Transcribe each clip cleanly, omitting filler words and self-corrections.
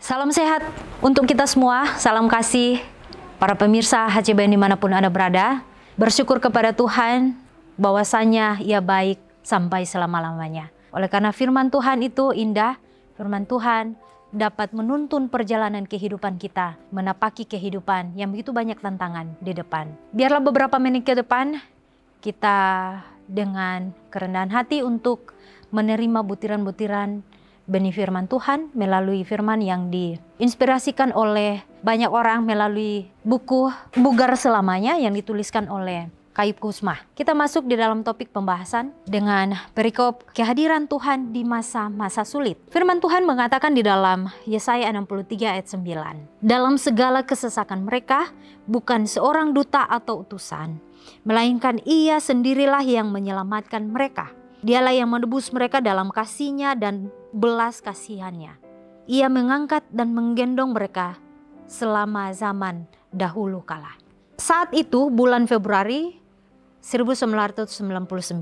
Salam sehat untuk kita semua, salam kasih para pemirsa HCBN dimanapun Anda berada. Bersyukur kepada Tuhan bahwasanya Ia baik sampai selama-lamanya. Oleh karena firman Tuhan itu indah, firman Tuhan dapat menuntun perjalanan kehidupan kita, menapaki kehidupan yang begitu banyak tantangan di depan. Biarlah beberapa menit ke depan kita dengan kerendahan hati untuk menerima butiran-butiran benih firman Tuhan melalui firman yang diinspirasikan oleh banyak orang melalui buku Bugar Selamanya yang dituliskan oleh Kayub Kusma. Kita masuk di dalam topik pembahasan dengan perikop kehadiran Tuhan di masa-masa sulit. Firman Tuhan mengatakan di dalam Yesaya 63 ayat 9. Dalam segala kesesakan mereka, bukan seorang duta atau utusan, melainkan Ia sendirilah yang menyelamatkan mereka. Dialah yang menebus mereka dalam kasih-Nya dan belas kasihan-Nya. Ia mengangkat dan menggendong mereka selama zaman dahulu kala. Saat itu bulan Februari 1999.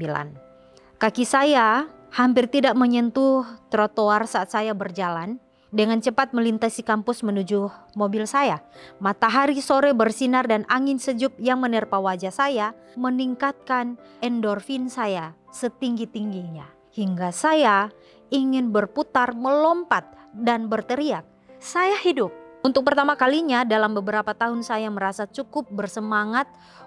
Kaki saya hampir tidak menyentuh trotoar saat saya berjalan. Dengan cepat melintasi kampus menuju mobil saya. Matahari sore bersinar dan angin sejuk yang menerpa wajah saya meningkatkan endorfin saya setinggi-tingginya. Hingga saya ingin berputar, melompat dan berteriak, "Saya hidup!" Untuk pertama kalinya dalam beberapa tahun saya merasa cukup bersemangat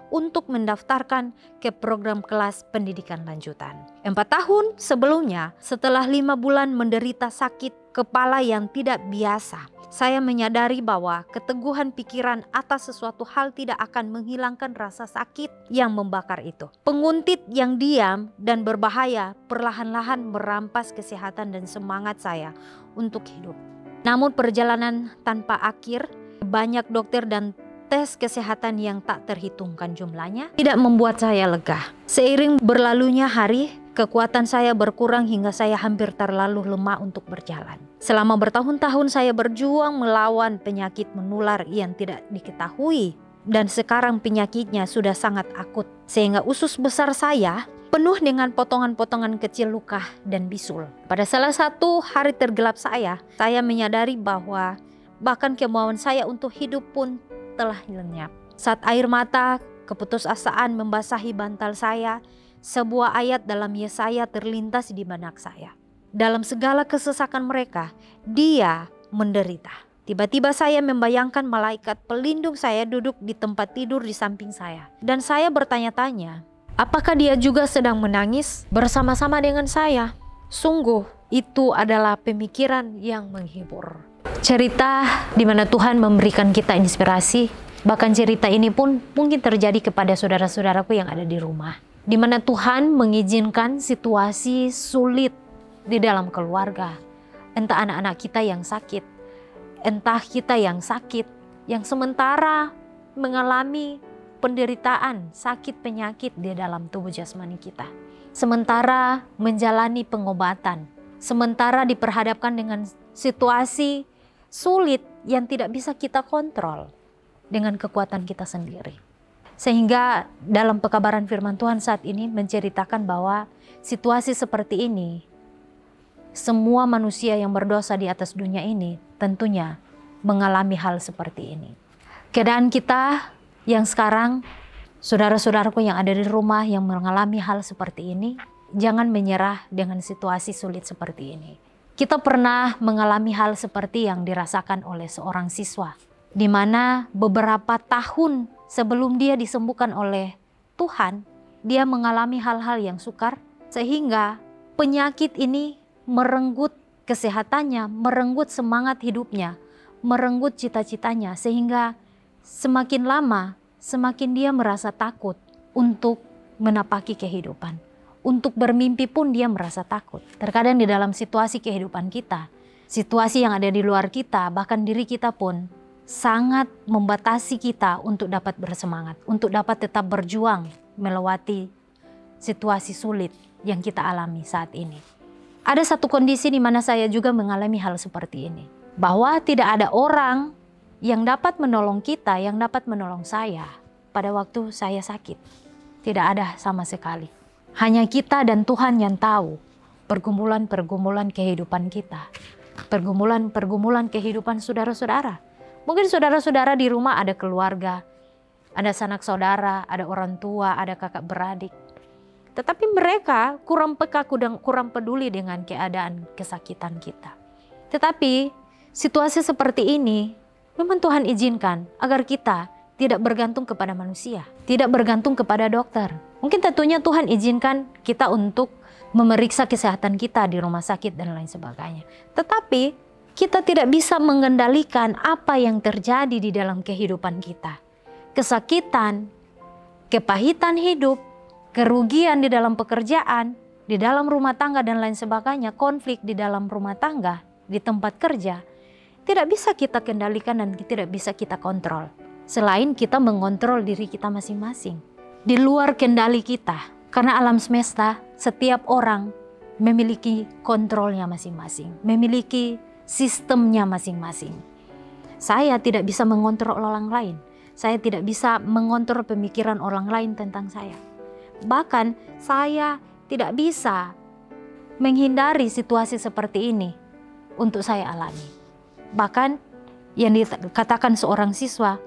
untuk mendaftarkan ke program kelas pendidikan lanjutan. 4 tahun sebelumnya, setelah 5 bulan menderita sakit kepala yang tidak biasa, saya menyadari bahwa keteguhan pikiran atas sesuatu hal tidak akan menghilangkan rasa sakit yang membakar itu. Penguntit yang diam dan berbahaya perlahan-lahan merampas kesehatan dan semangat saya untuk hidup. Namun perjalanan tanpa akhir, banyak dokter dan tes kesehatan yang tak terhitungkan jumlahnya tidak membuat saya lega. Seiring berlalunya hari, kekuatan saya berkurang hingga saya hampir terlalu lemah untuk berjalan. Selama bertahun-tahun saya berjuang melawan penyakit menular yang tidak diketahui. Dan sekarang penyakitnya sudah sangat akut. Sehingga usus besar saya penuh dengan potongan-potongan kecil luka dan bisul. Pada salah satu hari tergelap saya menyadari bahwa bahkan kemauan saya untuk hidup pun telah lenyap. Saat air mata keputusasaan membasahi bantal saya, sebuah ayat dalam Yesaya terlintas di benak saya. Dalam segala kesesakan mereka, Dia menderita. Tiba-tiba saya membayangkan malaikat pelindung saya duduk di tempat tidur di samping saya. Dan saya bertanya-tanya, apakah Dia juga sedang menangis bersama-sama dengan saya? Sungguh, itu adalah pemikiran yang menghibur. Cerita di mana Tuhan memberikan kita inspirasi, bahkan cerita ini pun mungkin terjadi kepada saudara-saudaraku yang ada di rumah. Di mana Tuhan mengizinkan situasi sulit di dalam keluarga. Entah anak-anak kita yang sakit, entah kita yang sakit, yang sementara mengalami penderitaan, sakit penyakit di dalam tubuh jasmani kita. Sementara menjalani pengobatan, sementara diperhadapkan dengan situasi sulit yang tidak bisa kita kontrol dengan kekuatan kita sendiri. Sehingga dalam pekabaran firman Tuhan saat ini menceritakan bahwa situasi seperti ini, semua manusia yang berdosa di atas dunia ini tentunya mengalami hal seperti ini. Keadaan kita yang sekarang, saudara-saudaraku yang ada di rumah yang mengalami hal seperti ini, jangan menyerah dengan situasi sulit seperti ini. Kita pernah mengalami hal seperti yang dirasakan oleh seorang siswa, di mana beberapa tahun sebelum dia disembuhkan oleh Tuhan, dia mengalami hal-hal yang sukar, sehingga penyakit ini merenggut kesehatannya, merenggut semangat hidupnya, merenggut cita-citanya, sehingga semakin lama, semakin dia merasa takut untuk menapaki kehidupan. Untuk bermimpi pun dia merasa takut. Terkadang di dalam situasi kehidupan kita, situasi yang ada di luar kita, bahkan diri kita pun sangat membatasi kita untuk dapat bersemangat, untuk dapat tetap berjuang melewati situasi sulit yang kita alami saat ini. Ada satu kondisi di mana saya juga mengalami hal seperti ini. Bahwa tidak ada orang yang dapat menolong kita, yang dapat menolong saya pada waktu saya sakit. Tidak ada sama sekali. Hanya kita dan Tuhan yang tahu pergumulan-pergumulan kehidupan kita. pergumulan kehidupan saudara-saudara. Mungkin saudara-saudara di rumah ada keluarga, ada sanak saudara, ada orang tua, ada kakak beradik. Tetapi mereka kurang peka, kurang peduli dengan keadaan kesakitan kita. Tetapi situasi seperti ini memang Tuhan izinkan agar kita tidak bergantung kepada manusia, tidak bergantung kepada dokter. Mungkin tentunya Tuhan izinkan kita untuk memeriksa kesehatan kita di rumah sakit dan lain sebagainya. Tetapi kita tidak bisa mengendalikan apa yang terjadi di dalam kehidupan kita. Kesakitan, kepahitan hidup, kerugian di dalam pekerjaan, di dalam rumah tangga dan lain sebagainya, konflik di dalam rumah tangga, di tempat kerja, tidak bisa kita kendalikan dan tidak bisa kita kontrol. Selain kita mengontrol diri kita masing-masing. Di luar kendali kita, karena alam semesta, setiap orang memiliki kontrolnya masing-masing, memiliki sistemnya masing-masing. Saya tidak bisa mengontrol orang lain. Saya tidak bisa mengontrol pemikiran orang lain tentang saya. Bahkan saya tidak bisa menghindari situasi seperti ini untuk saya alami. Bahkan yang dikatakan seorang siswa,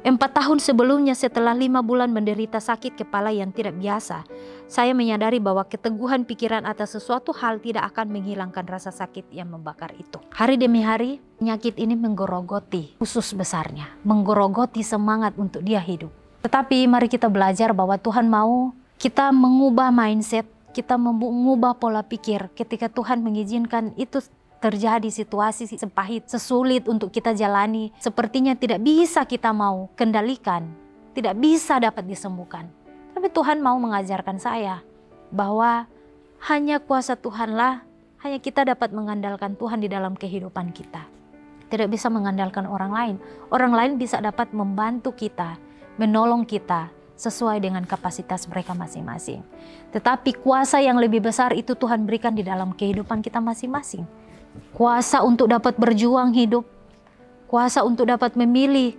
4 tahun sebelumnya setelah 5 bulan menderita sakit kepala yang tidak biasa, saya menyadari bahwa keteguhan pikiran atas sesuatu hal tidak akan menghilangkan rasa sakit yang membakar itu. Hari demi hari, penyakit ini menggerogoti usus besarnya, menggerogoti semangat untuk dia hidup. Tetapi mari kita belajar bahwa Tuhan mau kita mengubah mindset, kita mengubah pola pikir ketika Tuhan mengizinkan itu terjadi situasi sepahit, sesulit untuk kita jalani, sepertinya tidak bisa kita mau kendalikan, tidak bisa dapat disembuhkan. Tapi Tuhan mau mengajarkan saya bahwa hanya kuasa Tuhanlah, hanya kita dapat mengandalkan Tuhan di dalam kehidupan kita. Tidak bisa mengandalkan orang lain. Orang lain bisa dapat membantu kita, menolong kita sesuai dengan kapasitas mereka masing-masing. Tetapi kuasa yang lebih besar itu Tuhan berikan di dalam kehidupan kita masing-masing. Kuasa untuk dapat berjuang hidup, kuasa untuk dapat memilih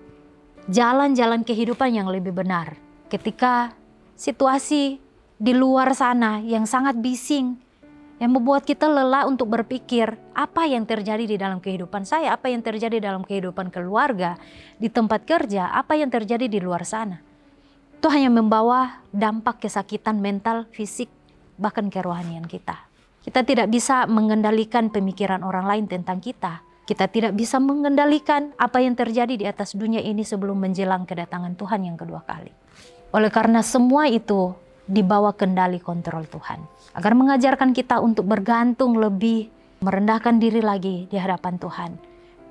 jalan-jalan kehidupan yang lebih benar. Ketika situasi di luar sana yang sangat bising, yang membuat kita lelah untuk berpikir apa yang terjadi di dalam kehidupan saya, apa yang terjadi dalam kehidupan keluarga, di tempat kerja, apa yang terjadi di luar sana. Itu hanya membawa dampak kesakitan mental, fisik, bahkan kerohanian kita. Kita tidak bisa mengendalikan pemikiran orang lain tentang kita. Kita tidak bisa mengendalikan apa yang terjadi di atas dunia ini sebelum menjelang kedatangan Tuhan yang kedua kali. Oleh karena semua itu di bawah kendali kontrol Tuhan. Agar mengajarkan kita untuk bergantung lebih, merendahkan diri lagi di hadapan Tuhan.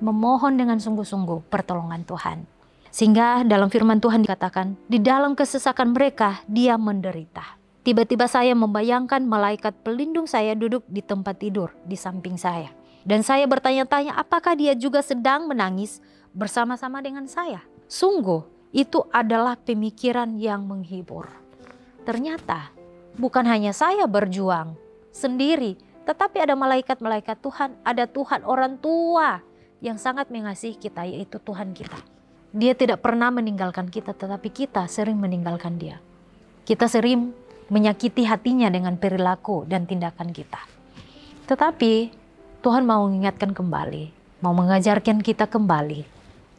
Memohon dengan sungguh-sungguh pertolongan Tuhan. Sehingga dalam firman Tuhan dikatakan, di dalam kesesakan mereka dia menderita. Tiba-tiba saya membayangkan malaikat pelindung saya duduk di tempat tidur di samping saya. Dan saya bertanya-tanya apakah dia juga sedang menangis bersama-sama dengan saya. Sungguh itu adalah pemikiran yang menghibur. Ternyata bukan hanya saya berjuang sendiri, tetapi ada malaikat-malaikat Tuhan, ada Tuhan orang tua yang sangat mengasihi kita, yaitu Tuhan kita. Dia tidak pernah meninggalkan kita, tetapi kita sering meninggalkan dia. Kita sering menyakiti hatinya dengan perilaku dan tindakan kita. Tetapi Tuhan mau mengingatkan kembali, mau mengajarkan kita kembali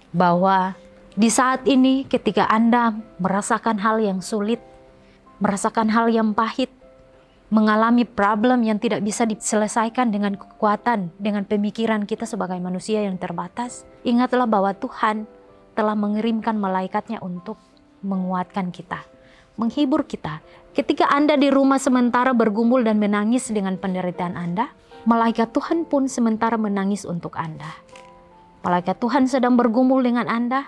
bahwa di saat ini ketika Anda merasakan hal yang sulit, merasakan hal yang pahit, mengalami problem yang tidak bisa diselesaikan dengan kekuatan, dengan pemikiran kita sebagai manusia yang terbatas, ingatlah bahwa Tuhan telah mengirimkan malaikatnya untuk menguatkan kita, menghibur kita. Ketika Anda di rumah sementara bergumul dan menangis dengan penderitaan Anda, malaikat Tuhan pun sementara menangis untuk Anda. Malaikat Tuhan sedang bergumul dengan Anda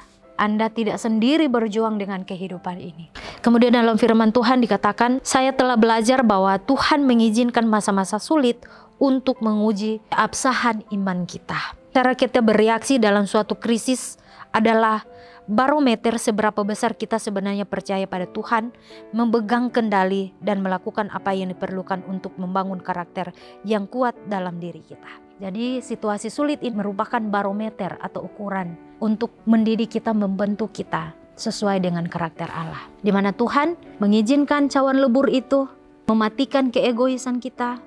tidak sendiri berjuang dengan kehidupan ini. Kemudian dalam firman Tuhan dikatakan, saya telah belajar bahwa Tuhan mengizinkan masa-masa sulit untuk menguji keabsahan iman kita. Cara kita bereaksi dalam suatu krisis adalah barometer seberapa besar kita sebenarnya percaya pada Tuhan, memegang kendali dan melakukan apa yang diperlukan untuk membangun karakter yang kuat dalam diri kita. Jadi situasi sulit ini merupakan barometer atau ukuran untuk mendidik kita, membentuk kita sesuai dengan karakter Allah. Di mana Tuhan mengizinkan cawan lebur itu mematikan keegoisan kita,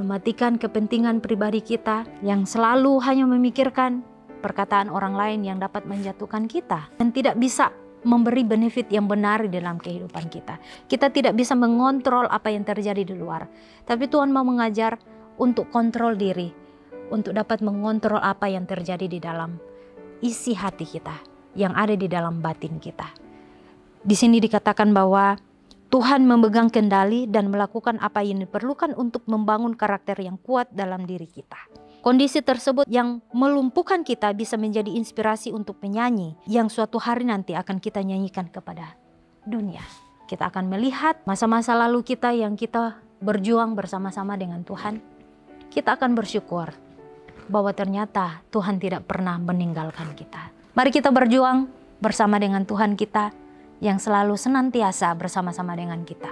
mematikan kepentingan pribadi kita yang selalu hanya memikirkan perkataan orang lain yang dapat menjatuhkan kita dan tidak bisa memberi benefit yang benar di dalam kehidupan kita. Kita tidak bisa mengontrol apa yang terjadi di luar, tapi Tuhan mau mengajar untuk kontrol diri, untuk dapat mengontrol apa yang terjadi di dalam isi hati kita, yang ada di dalam batin kita. Di sini dikatakan bahwa Tuhan memegang kendali dan melakukan apa yang diperlukan untuk membangun karakter yang kuat dalam diri kita. Kondisi tersebut yang melumpuhkan kita bisa menjadi inspirasi untuk penyanyi yang suatu hari nanti akan kita nyanyikan kepada dunia. Kita akan melihat masa-masa lalu kita yang kita berjuang bersama-sama dengan Tuhan. Kita akan bersyukur bahwa ternyata Tuhan tidak pernah meninggalkan kita. Mari kita berjuang bersama dengan Tuhan kita yang selalu senantiasa bersama-sama dengan kita.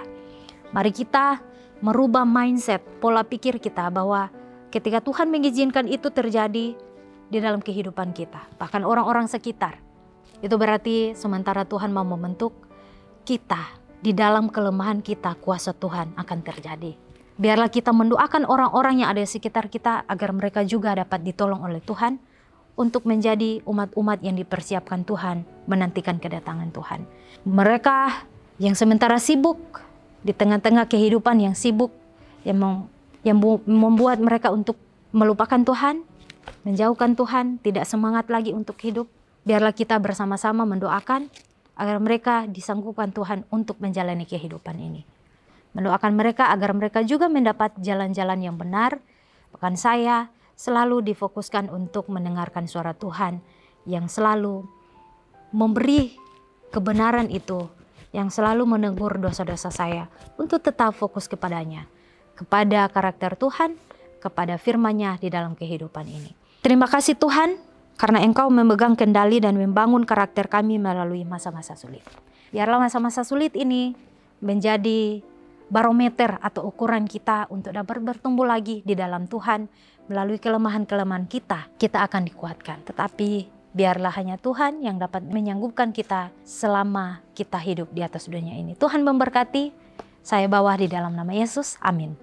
Mari kita merubah mindset, pola pikir kita bahwa ketika Tuhan mengizinkan itu terjadi di dalam kehidupan kita, bahkan orang-orang sekitar, itu berarti sementara Tuhan mau membentuk kita, di dalam kelemahan kita kuasa Tuhan akan terjadi. Biarlah kita mendoakan orang-orang yang ada di sekitar kita agar mereka juga dapat ditolong oleh Tuhan untuk menjadi umat-umat yang dipersiapkan Tuhan menantikan kedatangan Tuhan. Mereka yang sementara sibuk di tengah-tengah kehidupan yang sibuk, yang membuat mereka untuk melupakan Tuhan, menjauhkan Tuhan, tidak semangat lagi untuk hidup. Biarlah kita bersama-sama mendoakan agar mereka disanggupkan Tuhan untuk menjalani kehidupan ini. Mendoakan mereka agar mereka juga mendapat jalan-jalan yang benar. Bahkan saya selalu difokuskan untuk mendengarkan suara Tuhan yang selalu memberi kebenaran itu, yang selalu menegur dosa-dosa saya untuk tetap fokus kepadanya, kepada karakter Tuhan, kepada firman-Nya di dalam kehidupan ini. Terima kasih Tuhan, karena Engkau memegang kendali dan membangun karakter kami melalui masa-masa sulit. Biarlah masa-masa sulit ini menjadi barometer atau ukuran kita untuk dapat bertumbuh lagi di dalam Tuhan. Melalui kelemahan-kelemahan kita akan dikuatkan. Tetapi biarlah hanya Tuhan yang dapat menyanggupkan kita selama kita hidup di atas dunia ini. Tuhan memberkati, saya bawa di dalam nama Yesus, amin.